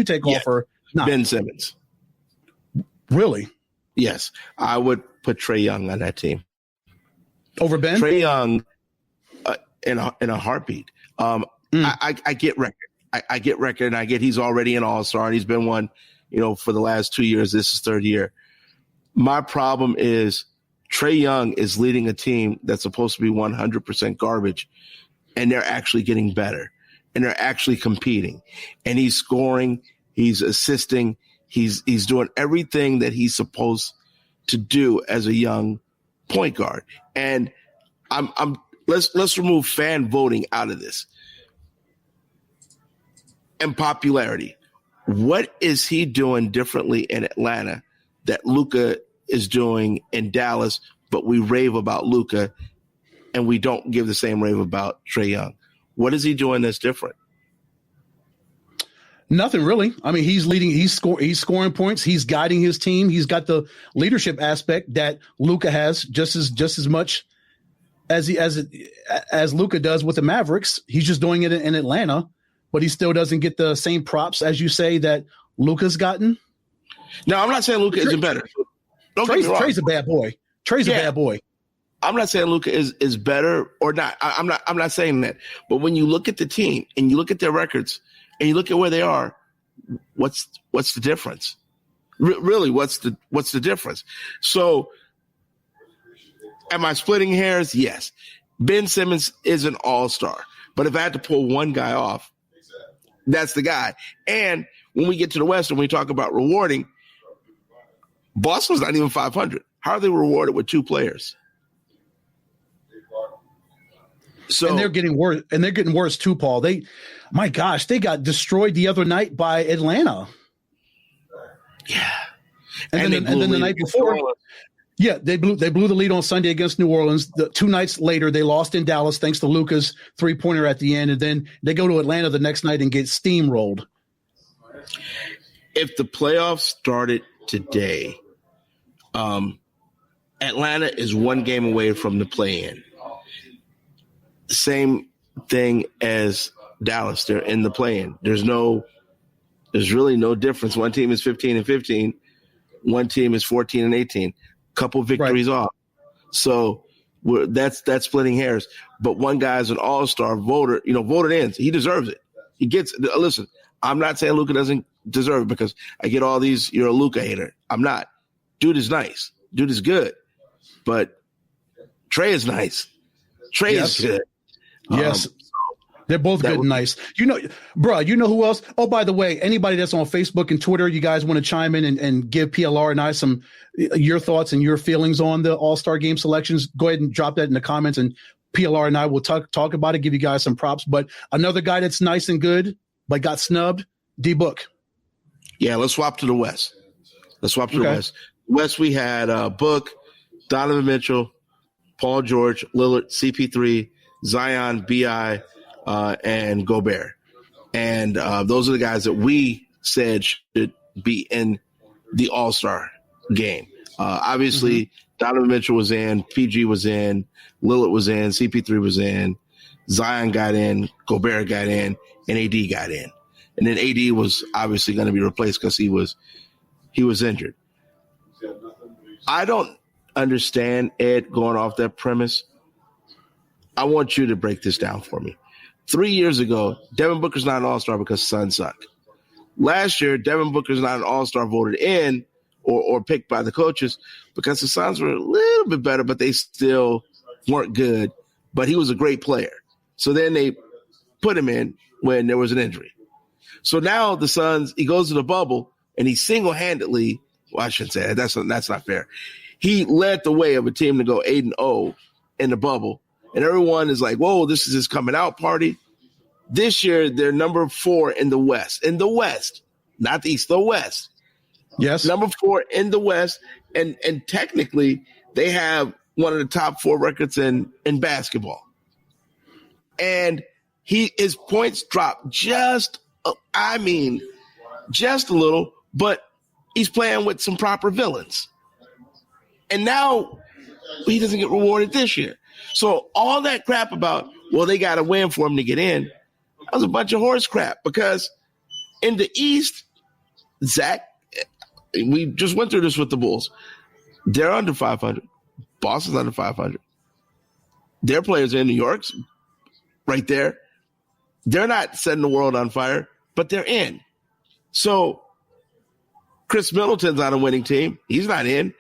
take off or not? Ben Simmons. Really? Yes. I would put Trae Young on that team. Over Ben? Trae Young in a heartbeat. I get record. I get record, and I get he's already an all-star, and he's been one, for the last 2 years. This is third year. My problem is Trae Young is leading a team that's supposed to be 100% garbage, and they're actually getting better, and they're actually competing. And he's scoring, he's assisting, he's doing everything that he's supposed to do as a young point guard. And let's remove fan voting out of this. And popularity. What is he doing differently in Atlanta that Luka is doing in Dallas, but we rave about Luka and we don't give the same rave about Trae Young? What is he doing that's different? Nothing really. I mean, he's leading, he's scoring points, he's guiding his team, he's got the leadership aspect that Luka has just as much as Luka does with the Mavericks. He's just doing it in Atlanta, but he still doesn't get the same props, as you say, that Luka's gotten. No, I'm not saying Luka isn't better. Trae's a bad boy. Trae's a bad boy. I'm not saying Luka is better or not. I'm not saying that. But when you look at the team and you look at their records and you look at where they are, what's the difference? Really, what's the difference? So, am I splitting hairs? Yes. Ben Simmons is an all-star. But if I had to pull one guy off, that's the guy. And when we get to the West and we talk about rewarding, Boston's not even 500. How are they rewarded with two players? So, and they're getting worse. And they're getting worse too, Paul. They got destroyed the other night by Atlanta. Yeah. And then the night before, they blew the lead on Sunday against New Orleans. 2 nights later, they lost in Dallas thanks to Luka's 3-pointer at the end, and then they go to Atlanta the next night and get steamrolled. If the playoffs started today, Atlanta is one game away from the play-in. Same thing as Dallas. They're in the play-in. There's really no difference. One team is 15-15. One team is 14-18. Couple victories off. So that's splitting hairs. But one guy's an all-star voter, voted in. He deserves it. He gets – listen, I'm not saying Luka doesn't deserve it because I get all these, you're a Luka hater. I'm not. Dude is nice. Dude is good. But Trae is nice. Trae is good. Yes. They're both good and nice. Bro, you know who else? Oh, by the way, anybody that's on Facebook and Twitter, you guys want to chime in and give PLR and I some your thoughts and your feelings on the All-Star game selections, go ahead and drop that in the comments, and PLR and I will talk about it, give you guys some props. But another guy that's nice and good but got snubbed, D-Book. Yeah, let's swap to the West. The West. West, we had Book, Donovan Mitchell, Paul George, Lillard, CP3, Zion, B.I., and Gobert. And those are the guys that we said should be in the All-Star game. Obviously, Donovan Mitchell was in, PG was in, Lillard was in, CP3 was in, Zion got in, Gobert got in, and AD got in. And then AD was obviously going to be replaced because he was injured. I don't understand, Ed, going off that premise. I want you to break this down for me. 3 years ago, Devin Booker's not an all-star because the Suns suck. Last year, Devin Booker's not an all-star voted in or picked by the coaches because the Suns were a little bit better, but they still weren't good. But he was a great player. So then they put him in when there was an injury. So now the Suns, he goes to the bubble, and he single-handedly, well, I shouldn't say that. That's not fair. He led the way of a team to go 8-0 in the bubble. And everyone is like, whoa, this is his coming out party. This year, they're number 4 in the West. In the West, not the East, the West. Yes. Number 4 in the West. And technically, they have one of the top 4 records in basketball. And his points dropped just a little, but he's playing with some proper villains. And now he doesn't get rewarded this year. So all that crap about, well, they got to win for him to get in, that was a bunch of horse crap because in the East, Zach, we just went through this with the Bulls. They're under 500. Boston's under 500. Their players are in New York's right there. They're not setting the world on fire, but they're in. So Chris Middleton's on a winning team. He's not in.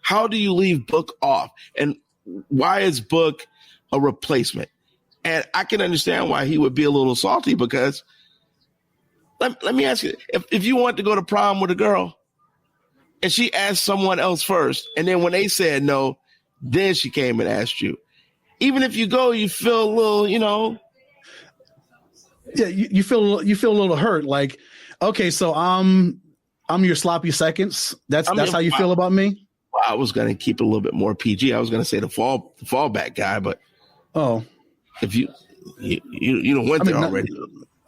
How do you leave Book off? And why is Book a replacement? And I can understand why he would be a little salty, because let me ask you, if you want to go to prom with a girl and she asked someone else first, and then when they said no, then she came and asked you. Even if you go, you feel a little, Yeah, you feel a little hurt. Like, okay, so I'm your sloppy seconds. That's how you feel about me. Well, I was gonna keep it a little bit more PG. I was gonna say the fallback guy, but if you don't went there already.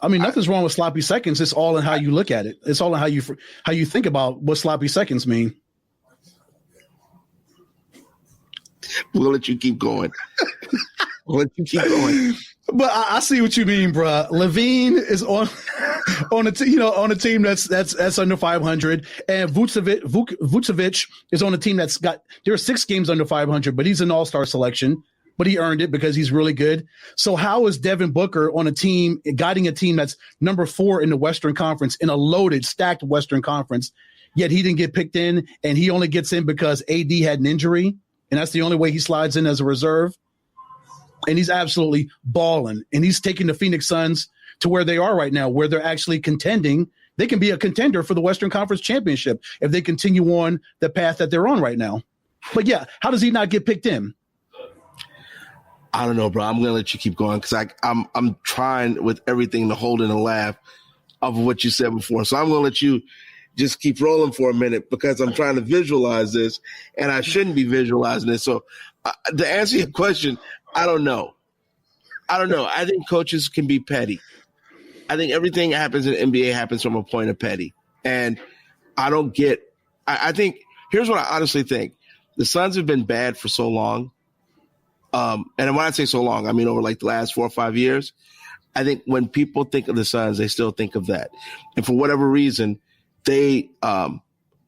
Nothing's wrong with sloppy seconds. It's all in how you look at it. It's all in how you think about what sloppy seconds mean. We'll let you keep going. But I see what you mean, bro. Levine is on a team that's under 500, and Vucevic is on a team there are 6 games under 500, but he's an all-star selection. But he earned it because he's really good. So how is Devin Booker on a team, guiding a team that's number 4 in the Western Conference, in a loaded, stacked Western Conference, yet he didn't get picked in, and he only gets in because AD had an injury, and that's the only way he slides in as a reserve? And he's absolutely balling, and he's taking the Phoenix Suns to where they are right now, where they're actually contending. They can be a contender for the Western Conference Championship if they continue on the path that they're on right now. But yeah, how does he not get picked in? I don't know, bro. I'm gonna let you keep going because I'm trying with everything to hold in a laugh of what you said before. So I'm gonna let you just keep rolling for a minute because I'm trying to visualize this, and I shouldn't be visualizing this. So to answer your question, I don't know. I think coaches can be petty. I think everything that happens in the NBA happens from a point of petty, and I don't get. I think here's what I honestly think: the Suns have been bad for so long. And when I say so long, I mean over like the last 4 or 5 years. I think when people think of the Suns, they still think of that. And for whatever reason, they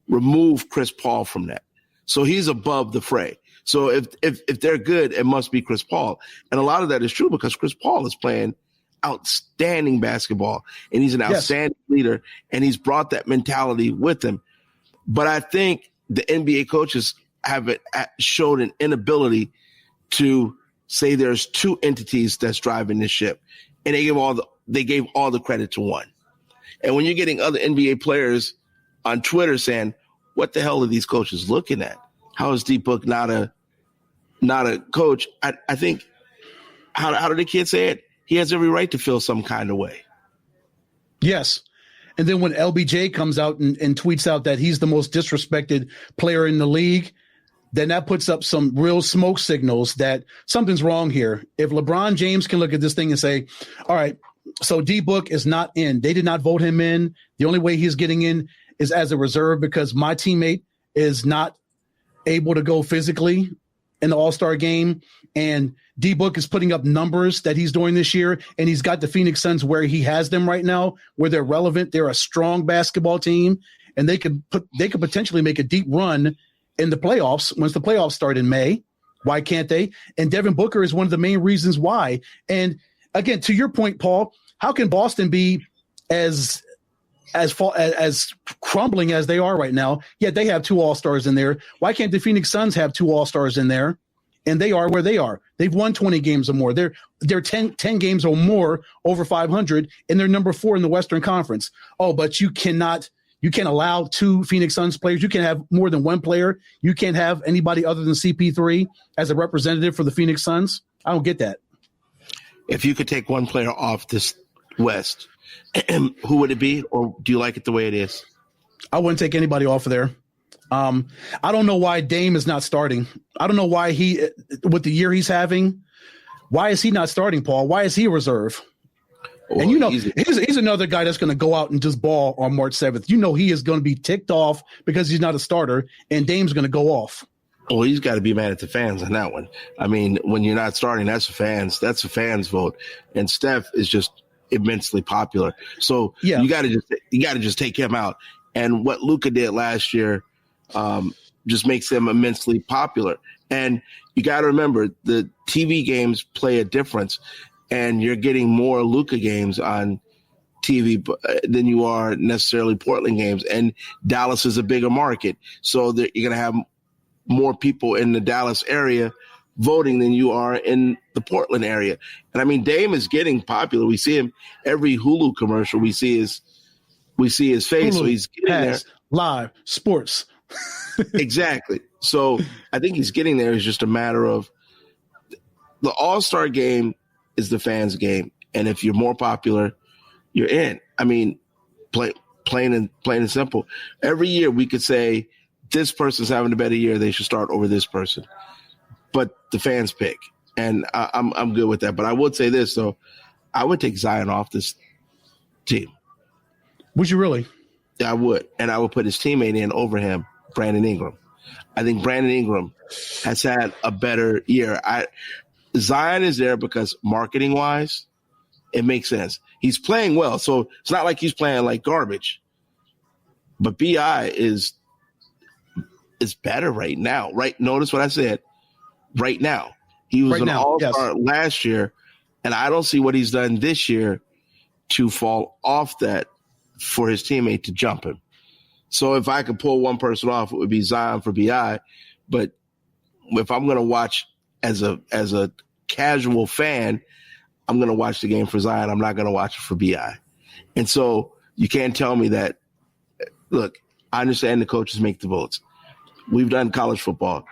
remove Chris Paul from that. So he's above the fray. So if they're good, it must be Chris Paul. And a lot of that is true because Chris Paul is playing outstanding basketball, and he's an outstanding leader, and he's brought that mentality with him. But I think the NBA coaches have showed an inability to say there's 2 entities that's driving this ship, and they gave all the credit to one. And when you're getting other NBA players on Twitter saying, "What the hell are these coaches looking at? How is D-Book not a coach?" I think how did the kid say it? He has every right to feel some kind of way. Yes. And then when LBJ comes out and tweets out that he's the most disrespected player in the league, then that puts up some real smoke signals that something's wrong here. If LeBron James can look at this thing and say, all right, so D-Book is not in. They did not vote him in. The only way he's getting in is as a reserve because my teammate is not able to go physically in the All-Star game. And D-Book is putting up numbers that he's doing this year, and he's got the Phoenix Suns where he has them right now, where they're relevant. They're a strong basketball team, and they could potentially make a deep run in the playoffs once the playoffs start in May. Why can't they? And Devin Booker is one of the main reasons why. And again, to your point, Paul, how can Boston be as crumbling as they are right now? Yet they have 2 All-Stars in there. Why can't the Phoenix Suns have 2 All-Stars in there? And they are where they are. They've won 20 games or more. They're 10 games or more over 500, and they're number 4 in the Western Conference. Oh, but you can't allow 2 Phoenix Suns players. You can't have more than 1 player. You can't have anybody other than CP3 as a representative for the Phoenix Suns. I don't get that. If you could take 1 player off this West, who would it be? Or do you like it the way it is? I wouldn't take anybody off of there. I don't know why Dame is not starting. I don't know why with the year he's having, why is he not starting, Paul? Why is he a reserve? Well, and he's another guy that's going to go out and just ball on March 7th. He is going to be ticked off because he's not a starter, and Dame's going to go off. Well, he's got to be mad at the fans on that one. I mean, when you're not starting, that's a fans vote. And Steph is just immensely popular. So Yeah. you got to just take him out. And what Luka did last year just makes him immensely popular. And you got to remember the TV games play a difference, and you're getting more Luka games on TV than you are necessarily Portland games. And Dallas is a bigger market, so that you're going to have more people in the Dallas area voting than you are in the Portland area. And I mean, Dame is getting popular. We see him every Hulu commercial. We see his face. Hulu so he's getting has there. Live sports. Exactly. So I think he's getting there. It's just a matter of the All-Star game is the fans' game. And if you're more popular, you're in. I mean, plain and simple. Every year we could say this person's having a better year. They should start over this person. But the fans pick. And I'm good with that. But I would say this, though. I would take Zion off this team. Would you really? Yeah, I would. And I would put his teammate in over him, Brandon Ingram. I think Brandon Ingram has had a better year. Zion is there because marketing-wise, it makes sense. He's playing well, so it's not like he's playing like garbage. But B.I. is better right now. Right? Notice what I said. Right now. He was an all-star last year, and I don't see what he's done this year to fall off that for his teammate to jump him. So if I could pull one person off, it would be Zion for BI. But if I'm going to watch as a casual fan, I'm going to watch the game for Zion. I'm not going to watch it for BI. And so you can't tell me that. Look, I understand the coaches make the votes. We've done college football.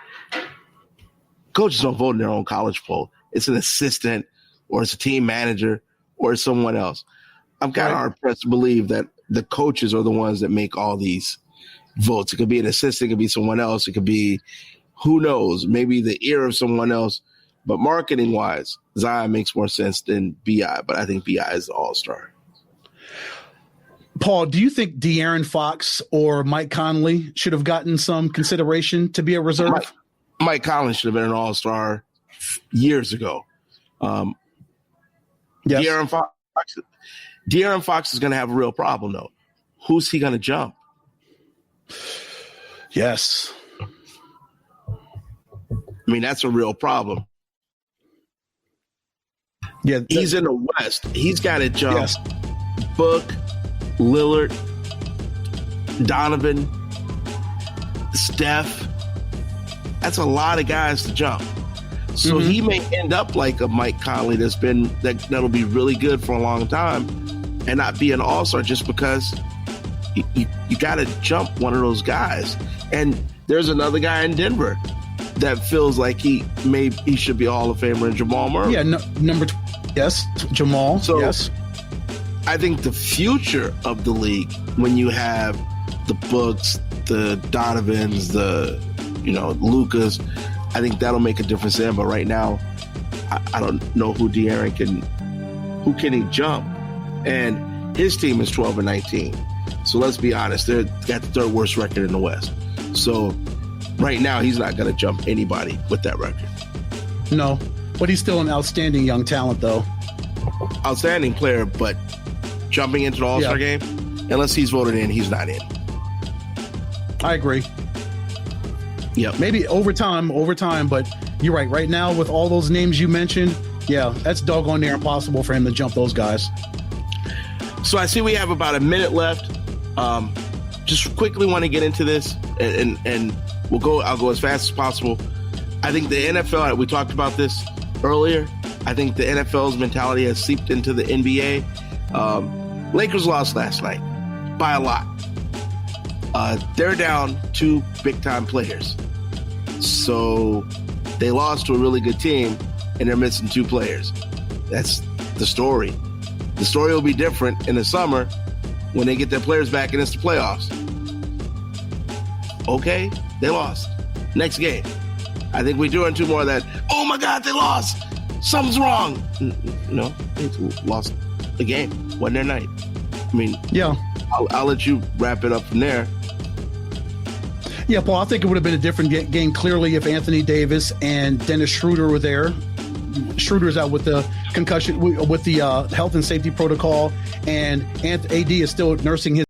Coaches don't vote in their own college poll. It's an assistant, or it's a team manager, or it's someone else. I'm kind of hard pressed to believe that the coaches are the ones that make all these votes. It could be an assistant, it could be someone else, it could be who knows, maybe the ear of someone else. But marketing wise, Zion makes more sense than BI, but I think BI is the all-star. Paul, do you think De'Aaron Fox or Mike Conley should have gotten some consideration to be a reserve? Mike Conley should have been an all-star years ago. Yes. De'Aaron Fox is going to have a real problem, though. Who's he going to jump? Yes. I mean, that's a real problem. Yeah, he's in the West. He's got to jump. Yes. Book, Lillard, Donovan, Steph. That's a lot of guys to jump. So he may end up like a Mike Conley that'll be really good for a long time and not be an all-star just because you got to jump one of those guys. And there's another guy in Denver that feels like he should be a Hall of Famer in Jamal Murray. Yeah, yes, Jamal. So yes. I think the future of the league, when you have the Books, the Donovans, the Lucas, I think that'll make a difference then. But right now, I don't know who De'Aaron can he jump? And his team is 12-19. So let's be honest, they've got the third worst record in the West. So right now, he's not going to jump anybody with that record. No, but he's still an outstanding young talent, though. Outstanding player, but jumping into the All-Star game, unless he's voted in, he's not in. I agree. Yep. Maybe over time, but you're right. Right now, with all those names you mentioned, that's doggone near impossible for him to jump those guys. So I see we have about a minute left. Just quickly want to get into this, and I'll go as fast as possible. I think the NFL, we talked about this earlier, I think the NFL's mentality has seeped into the NBA. Lakers lost last night by a lot. They're down 2 big-time players. So they lost to a really good team, and they're missing 2 players. That's the story. The story will be different in the summer when they get their players back and it's the playoffs. Okay, they lost. Next game. I think we're doing 2 more of that. Oh, my God, they lost. Something's wrong. No, they lost the game. Wasn't their night. I mean, I'll let you wrap it up from there. Yeah, Paul, I think it would have been a different game clearly if Anthony Davis and Dennis Schroeder were there. Schroeder's out with the concussion, with the health and safety protocol, and AD is still nursing his